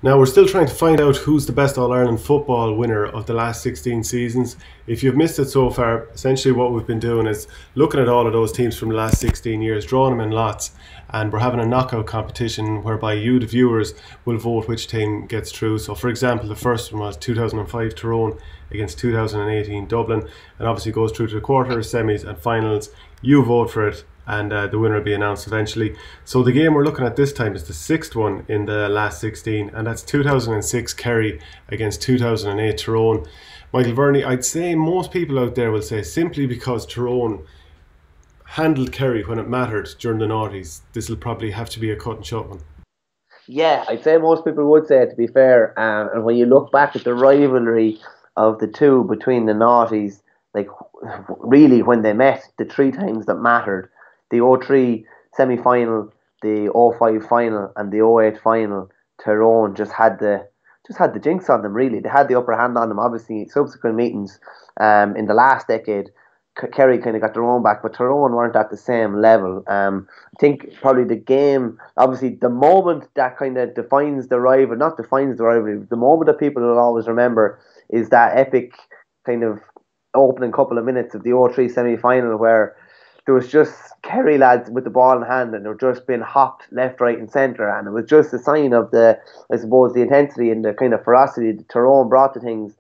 Now, we're still trying to find out who's the best All-Ireland football winner of the last 16 seasons. If you've missed it so far, essentially what we've been doing is looking at all of those teams from the last 16 years, drawing them in lots, and we're having a knockout competition whereby you, the viewers, will vote which team gets through. So, for example, the first one was 2005 Tyrone against 2018 Dublin, and obviously goes through to the quarters, semis, and finals. You vote for it, and the winner will be announced eventually. So the game we're looking at this time is the sixth one in the last 16, and that's 2006 Kerry against 2008 Tyrone. Michael Verney, I'd say most people out there will say simply because Tyrone handled Kerry when it mattered during the noughties, this will probably have to be a cut and shut one. Yeah, I'd say most people would say it, to be fair. And when you look back at the rivalry of the two between the noughties, like really when they met, the three times that mattered, the '03 semi-final, the '05 final, and the '08 final, Tyrone just had the jinx on them. Really, they had the upper hand on them. Obviously, subsequent meetings in the last decade, Kerry kind of got their own back, but Tyrone weren't at the same level. I think probably the game, obviously, the moment that kind of defines the rival, not defines the rivalry, the moment that people will always remember is that epic kind of opening couple of minutes of the '03 semi final where there was just Kerry lads with the ball in hand and they were just being hopped left, right, and centre. And it was just a sign of I suppose, the intensity and the kind of ferocity that Tyrone brought to things.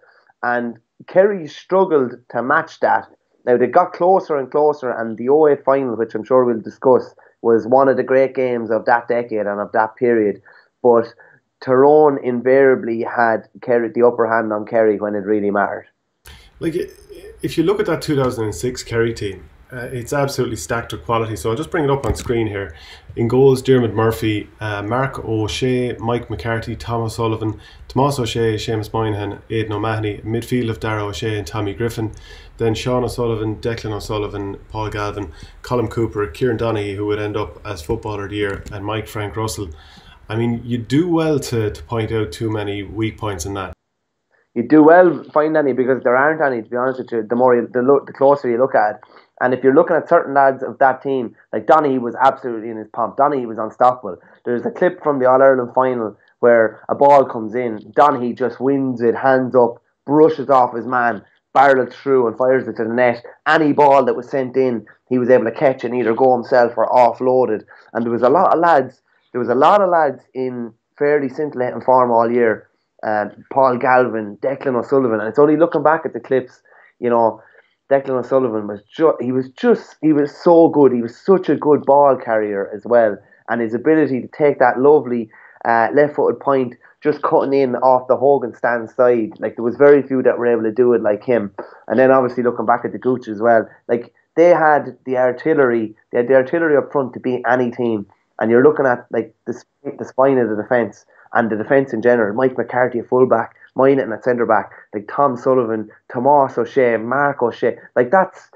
And Kerry struggled to match that. Now, they got closer and closer, and the '08 final, which I'm sure we'll discuss, was one of the great games of that decade and of that period. But Tyrone invariably had Kerry the upper hand on Kerry when it really mattered. Like, if you look at that 2006 Kerry team, it's absolutely stacked with quality. So I'll just bring it up on screen here. In goals, Dermot Murphy, Mark O'Shea, Mike McCarthy, Thomas Sullivan, Tomas O'Shea, Seamus Moynihan, Aidan O'Mahony. Midfield of Dara O'Shea and Tommy Griffin. Then Sean O'Sullivan, Declan O'Sullivan, Paul Galvin, Colin Cooper, Kieran Donaghy, who would end up as Footballer of the Year, and Mike Frank Russell. I mean, you do well to point out too many weak points in that. You do well find any because there aren't any. To be honest with you, the closer you look at it, and if you're looking at certain lads of that team, like Donny was absolutely in his pomp. Donny was unstoppable. There's a clip from the All Ireland final where a ball comes in, Donny just wins it, hands up, brushes off his man, barrels through and fires it to the net. Any ball that was sent in, he was able to catch and either go himself or offload it. And there was a lot of lads. There was a lot of lads in fairly scintillating form all year. Paul Galvin, Declan O'Sullivan, and it's only looking back at the clips, you know, Declan O'Sullivan he was so good. He was such a good ball carrier as well, and his ability to take that lovely left-footed point, just cutting in off the Hogan stand side. Like there was very few that were able to do it like him. And then obviously looking back at the Gooch as well, like they had the artillery up front to beat any team. And you're looking at like the spine of the defence and the defence in general. Mike McCarthy at fullback, Moynihan at centre back, like Tom Sullivan, Tomas O'Shea, Mark O'Shea. Like that's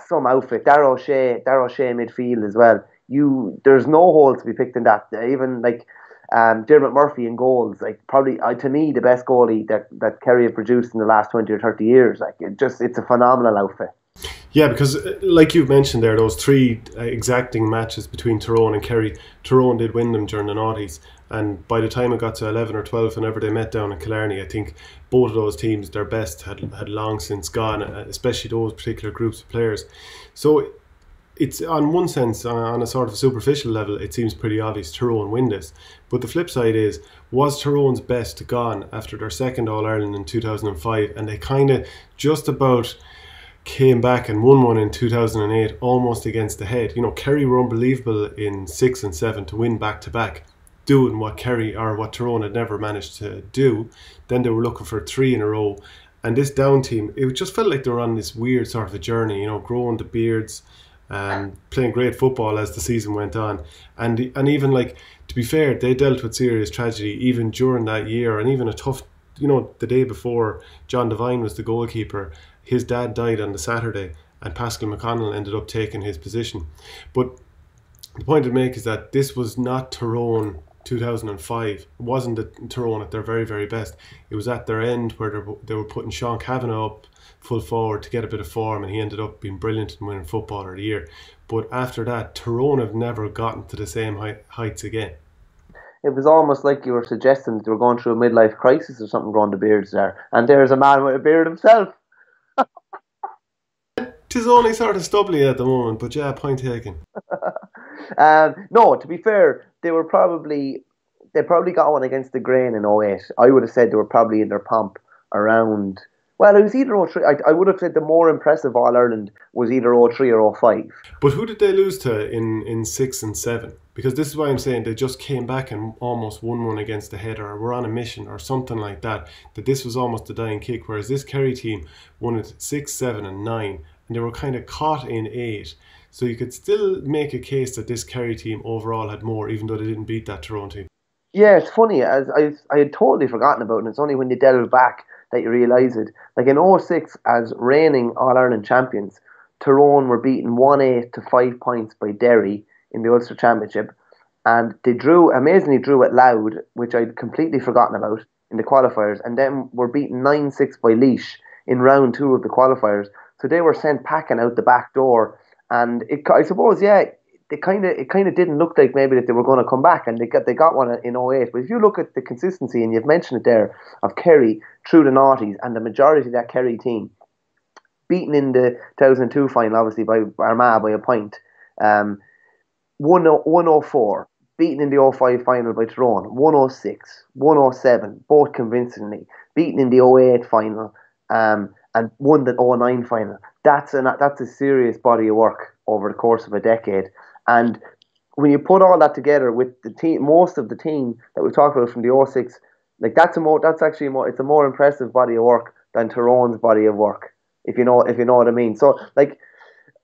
some outfit. Darrell O'Shea midfield as well. There's no holes to be picked in that. Even like Dermot Murphy in goals, like probably to me the best goalie that Kerry have produced in the last 20 or 30 years. Like it's a phenomenal outfit. Yeah, because like you've mentioned there, those three exacting matches between Tyrone and Kerry, Tyrone did win them during the noughties. And by the time it got to 11 or 12, whenever they met down in Killarney, I think both of those teams, their best had long since gone, especially those particular groups of players. So it's on one sense, on a sort of superficial level, it seems pretty obvious Tyrone win this. But the flip side is, was Tyrone's best gone after their second All-Ireland in 2005, and they kind of just about came back and won one in 2008 almost against the head. You know, Kerry were unbelievable in 6 and 7 to win back to back, doing what Kerry or what Tyrone had never managed to do. Then they were looking for three in a row, and this down team, it just felt like they were on this weird sort of a journey, you know, growing the beards, playing great football as the season went on. And even like, to be fair, they dealt with serious tragedy even during that year, and even a tough, you know, the day before John Devine was the goalkeeper, his dad died on the Saturday and Pascal McConnell ended up taking his position. But the point to make is that this was not Tyrone 2005. It wasn't the Tyrone at their very, very best. It was at their end where they were putting Sean Kavanagh up full forward to get a bit of form, and he ended up being brilliant and winning Footballer of the Year. But after that, Tyrone have never gotten to the same heights again. it was almost like you were suggesting that they were going through a midlife crisis or something growing the beards there. And there's a man with a beard himself. Tis only sort of stubbly at the moment, but yeah, point taken. No, to be fair, they probably got one against the grain in '08. I would have said they were probably in their pomp around. Well, it was either '03. I would have said the more impressive All Ireland was either '03 or '05. But who did they lose to in 6 and 7? Because this is why I'm saying they just came back and almost won one against the header, or were on a mission, or something like that. That this was almost a dying kick, whereas this Kerry team won it 6, 7, and 9, and they were kind of caught in 8. So you could still make a case that this Kerry team overall had more, even though they didn't beat that Tyrone team. Yeah, it's funny. As I had totally forgotten about it. And it's only when you delve back that you realise it. Like in '06, as reigning All Ireland champions, Tyrone were beaten 1-8 to 5 points by Derry in the Ulster Championship, and they amazingly drew at Loud, which I'd completely forgotten about in the qualifiers, and then were beaten 9-6 by Laois in round 2 of the qualifiers. So they were sent packing out the back door, and I suppose, yeah, it kind of didn't look like maybe that they were going to come back, and they got one in '08. But if you look at the consistency, and you've mentioned it there, of Kerry through the noughties, and the majority of that Kerry team beaten in the 2002 final, obviously by Armagh by a point, 104, beaten in the '05 final by Tyrone, 106, 107, both convincingly, beaten in the '08 final, and won the '09 final. That's a serious body of work over the course of a decade. And when you put all that together with the team, most of the team that we talked about from the '06, like that's actually it's a more impressive body of work than Tyrone's body of work, if you know what I mean. So like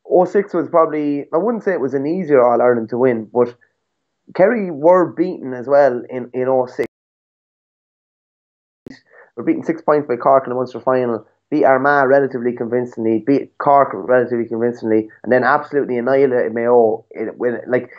'06 was probably, I wouldn't say it was an easier All Ireland to win, but Kerry were beaten as well in '06. Were beaten 6 points by Cork in the Munster final, beat Armagh relatively convincingly, beat Cork relatively convincingly, and then absolutely annihilated Mayo. Like,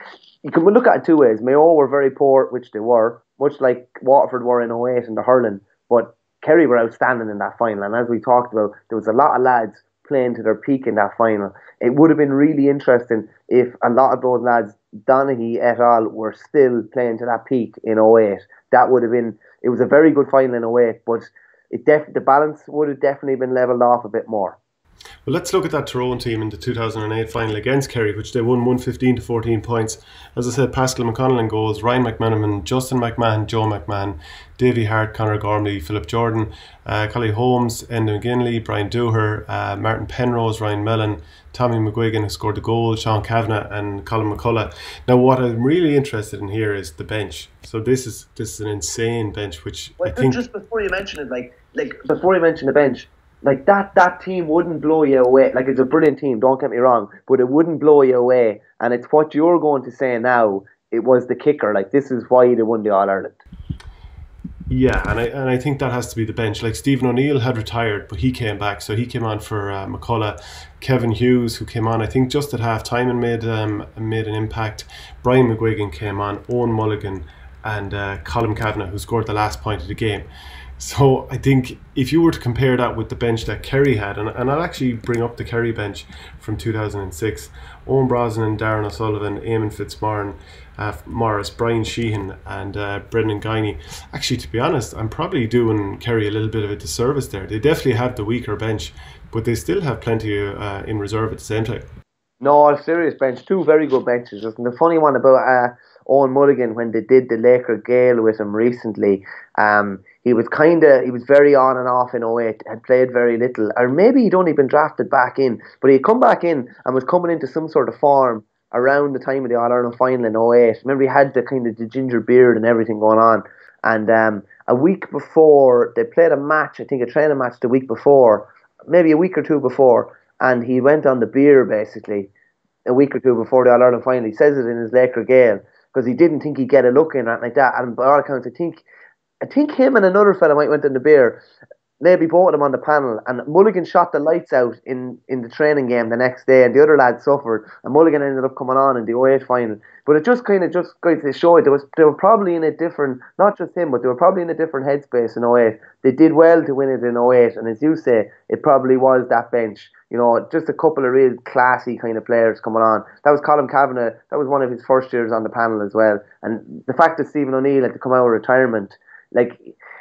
you can look at it two ways. Mayo were very poor, which they were, much like Waterford were in '08 in the hurling, but Kerry were outstanding in that final. And as we talked about, there was a lot of lads playing to their peak in that final. It would have been really interesting if a lot of those lads, Donaghy et al., were still playing to that peak in '08. That would have been, it was a very good final in '08, but the balance would have definitely been levelled off a bit more. Well, let's look at that Tyrone team in the 2008 final against Kerry, which they won 115 to 14 points. As I said, Pascal McConnell in goals, Ryan McManaman, Justin McMahon, Joe McMahon, Davy Hart, Conor Gormley, Philip Jordan, Collie Holmes, Enda McGinley, Brian Dooher, Martin Penrose, Ryan Mellon, Tommy McGuigan, who scored the goal, Sean Kavanagh and Colin McCullough. Now, what I'm really interested in here is the bench. So this is an insane bench, which I think... Just before you mention it, like before you mention the bench, like that team wouldn't blow you away. Like, it's a brilliant team, don't get me wrong, but it wouldn't blow you away. And it's what you're going to say now. It was the kicker. Like, this is why they won the All Ireland. Yeah, and I think that has to be the bench. Like, Stephen O'Neill had retired, but he came back, so he came on for McCullough. Kevin Hughes, who came on, I think, just at half time and made an impact. Brian McGuigan came on, Owen Mulligan, and Colin Kavanagh, who scored the last point of the game. So I think if you were to compare that with the bench that Kerry had, and I'll actually bring up the Kerry bench from 2006, Owen Brosnan, Darren O'Sullivan, Eamon Fitzmaurice, Morris, Brian Sheehan and Brendan Guiney. Actually, to be honest, I'm probably doing Kerry a little bit of a disservice there. They definitely have the weaker bench, but they still have plenty in reserve at the same time. No, a serious bench. Two very good benches. And the funny one about Owen Mulligan, when they did the Laker Gale with him recently, he was very on and off in '08, had played very little, or maybe he'd only been drafted back in, but he'd come back in and was coming into some sort of form around the time of the All Ireland final in '08. Remember, he had the ginger beard and everything going on. And a week before, they played a match, I think a training match the week before, maybe a week or two before, and he went on the beer basically a week or two before the All Ireland final. He says it in his Laker Gale because he didn't think he'd get a look in or like that. And by all accounts, I think him and another fella might went on the beer. maybe both of them on the panel, and Mulligan shot the lights out in the training game the next day, and the other lad suffered, and Mulligan ended up coming on in the 08 final. But it just kind of just goes to show it. They were probably in a different, not just him, but they were probably in a different headspace in 08. They did well to win it in 08, and as you say, it probably was that bench. You know, just a couple of real classy kind of players coming on. That was Colin Kavanagh. That was one of his first years on the panel as well. And the fact that Stephen O'Neill had to come out of retirement, like,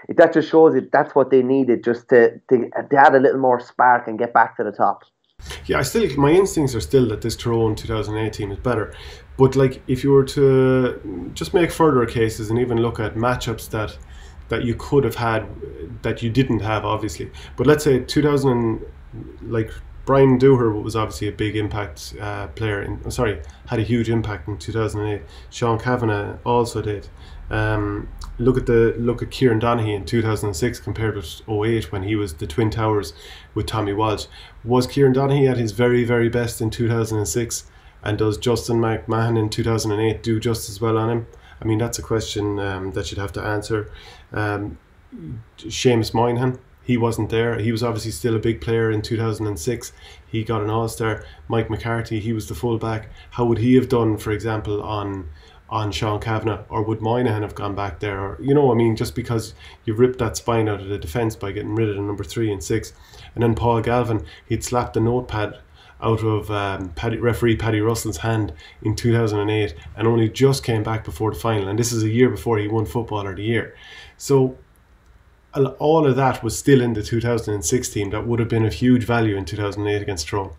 that just shows it. That's what they needed, just to add a little more spark and get back to the top. Yeah, my instincts are still that this Tyrone 2018 is better. But like, if you were to just make further cases and even look at matchups that you could have had that you didn't have, obviously. But let's say 2000, like, Brian Dooher was obviously a big impact player. Had a huge impact in 2008. Sean Kavanagh also did. Look at Kieran Donaghy in 2006 compared with 08 when he was the Twin Towers with Tommy Walsh. Was Kieran Donaghy at his very, very best in 2006? And does Justin McMahon in 2008 do just as well on him? I mean, that's a question that you'd have to answer. Seamus Moynihan, he wasn't there. He was obviously still a big player in 2006. He got an All-Star. Mike McCarthy, he was the fullback. How would he have done, for example, on Sean Kavanagh? Or would Moynihan have gone back there? Or, you know, I mean, just because you've ripped that spine out of the defence by getting rid of the number 3 and 6. And then Paul Galvin, he'd slapped the notepad out of referee Paddy Russell's hand in 2008 and only just came back before the final. And this is a year before he won Footballer of the Year. So all of that was still in the 2006 team that would have been of huge value in 2008 against Tyrone.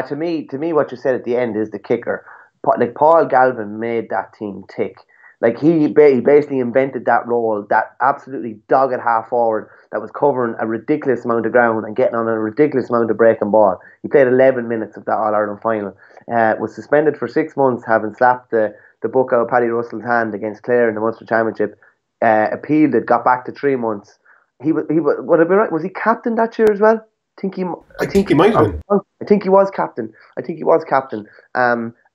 To me, what you said at the end is the kicker. Like, Paul Galvin made that team tick. Like, he basically invented that role, that absolutely dogged half forward that was covering a ridiculous amount of ground and getting on a ridiculous amount of breaking ball. He played 11 minutes of that All-Ireland final. Was suspended for 6 months, having slapped the book out of Paddy Russell's hand against Clare in the Munster Championship. Appealed it, got back to 3 months. Would I be right? Was he captain that year as well? I think he might have been. I think he was captain.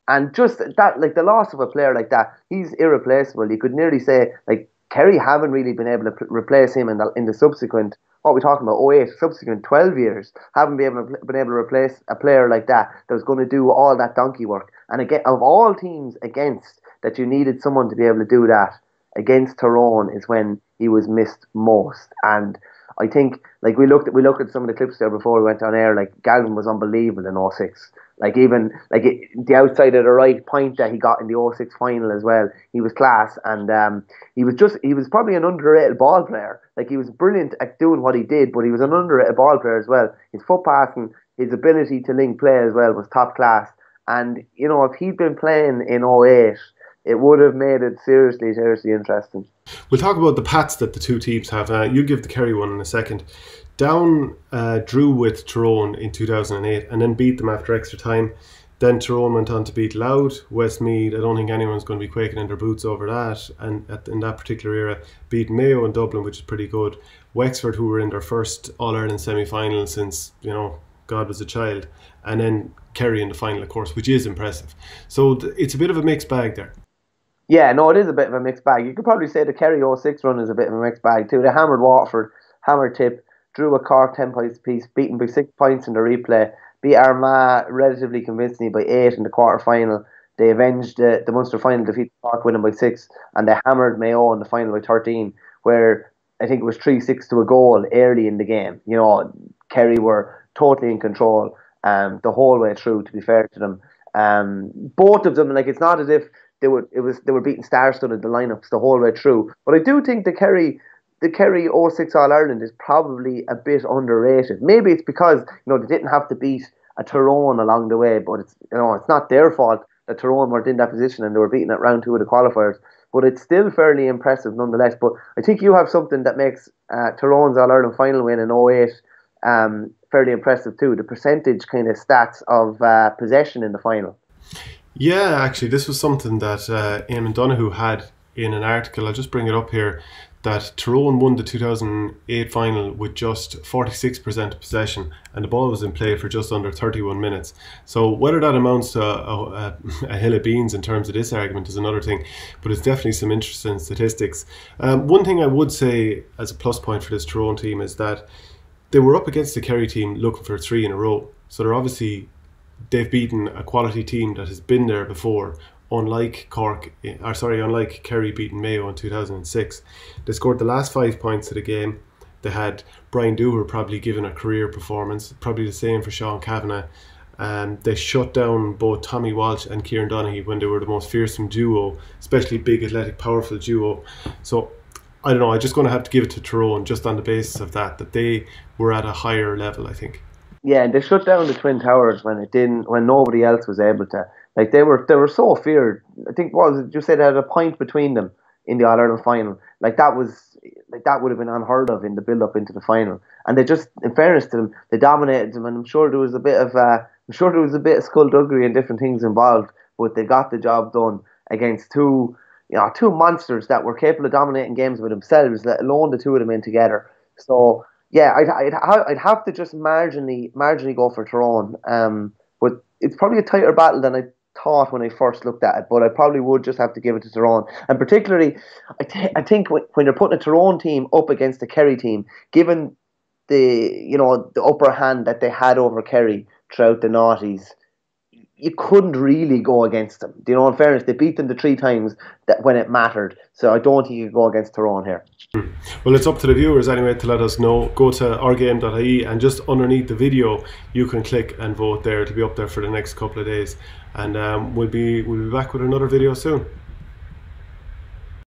And just that, like, the loss of a player like that, he's irreplaceable. You could nearly say, like, Kerry haven't really been able to replace him in the subsequent, what we're talking about, 08, subsequent 12 years, haven't been able to replace a player like that was going to do all that donkey work. And again, of all teams against that you needed someone to be able to do that, against Tyrone is when he was missed most. And I think, like, we looked at some of the clips there before we went on air. Like, Galvin was unbelievable in 06. Like, even like the outside of the right point that he got in the 06 final as well, he was class. And he was probably an underrated ball player. Like, he was brilliant at doing what he did, but he was an underrated ball player as well. His foot passing, his ability to link play as well was top class. And, you know, if he'd been playing in 08, it would have made it seriously interesting. We'll talk about the pats that the two teams have. You give the Kerry one in a second. Down drew with Tyrone in 2008 and then beat them after extra time. Then Tyrone went on to beat Louth, Westmeath. I don't think anyone's going to be quaking in their boots over that. And in that particular era, beat Mayo and Dublin, which is pretty good. Wexford, who were in their first All-Ireland semi-final since, you know, God was a child. And then Kerry in the final, of course, which is impressive. So it's a bit of a mixed bag there. Yeah, no, it is a bit of a mixed bag. You could probably say the Kerry 06 run is a bit of a mixed bag too. They hammered Waterford, hammered Tip, drew a Cork 10 points apiece, beaten by 6 points in the replay, beat Armagh relatively convincingly by 8 in the quarter final. They avenged the Munster final defeat, Cork winning by 6, and they hammered Mayo in the final by 13, where I think it was 3-6 to a goal early in the game. You know, Kerry were totally in control the whole way through, to be fair to them. Both of them, like, it's not as if they were beating star-studded the lineups the whole way through. But I do think the Kerry 06 All-Ireland is probably a bit underrated. Maybe it's because, you know, they didn't have to beat a Tyrone along the way, but it's, you know, it's not their fault that Tyrone weren't in that position and they were beaten at round 2 of the qualifiers. But it's still fairly impressive nonetheless. But I think you have something that makes Tyrone's All-Ireland final win in 08 fairly impressive too. The percentage kind of stats of possession in the final. Yeah, actually, this was something that Eamon Donoghue had in an article. I'll just bring it up here. That Tyrone won the 2008 final with just 46% possession, and the ball was in play for just under 31 minutes. So whether that amounts to a hill of beans in terms of this argument is another thing, but it's definitely some interesting statistics. One thing I would say as a plus point for this Tyrone team is that they were up against the Kerry team looking for 3 in a row. So they've beaten a quality team that has been there before. Unlike Kerry beating Mayo in 2006, they scored the last 5 points of the game. They had Brian Dooher probably given a career performance, probably the same for Sean Kavanagh. They shut down both Tommy Walsh and Kieran Donaghy when they were the most fearsome duo, especially big, athletic, powerful duo. So I don't know, I'm just going to have to give it to Tyrone just on the basis of that they were at a higher level, I think. Yeah, and they shut down the Twin Towers when nobody else was able to. Like they were so feared. I think what was it, you said they had a point between them in the All Ireland final. That would have been unheard of in the build up into the final. And they just, in fairness to them, they dominated them. And I'm sure there was a bit of skullduggery and different things involved, but they got the job done against two monsters that were capable of dominating games with themselves, let alone the two of them in together. So yeah, I'd have to just marginally go for Tyrone. But it's probably a tighter battle than I thought when I first looked at it. But I probably would just have to give it to Tyrone. And particularly, I think when you're putting a Tyrone team up against a Kerry team, given the upper hand that they had over Kerry throughout the noughties, you couldn't really go against them. In fairness, they beat them the 3 times that when it mattered. So I don't think you could go against Tyrone here. Well, it's up to the viewers anyway to let us know. Go to ourgame.ie and just underneath the video you can click and vote there. It'll be up there for the next couple of days, and we'll be back with another video soon.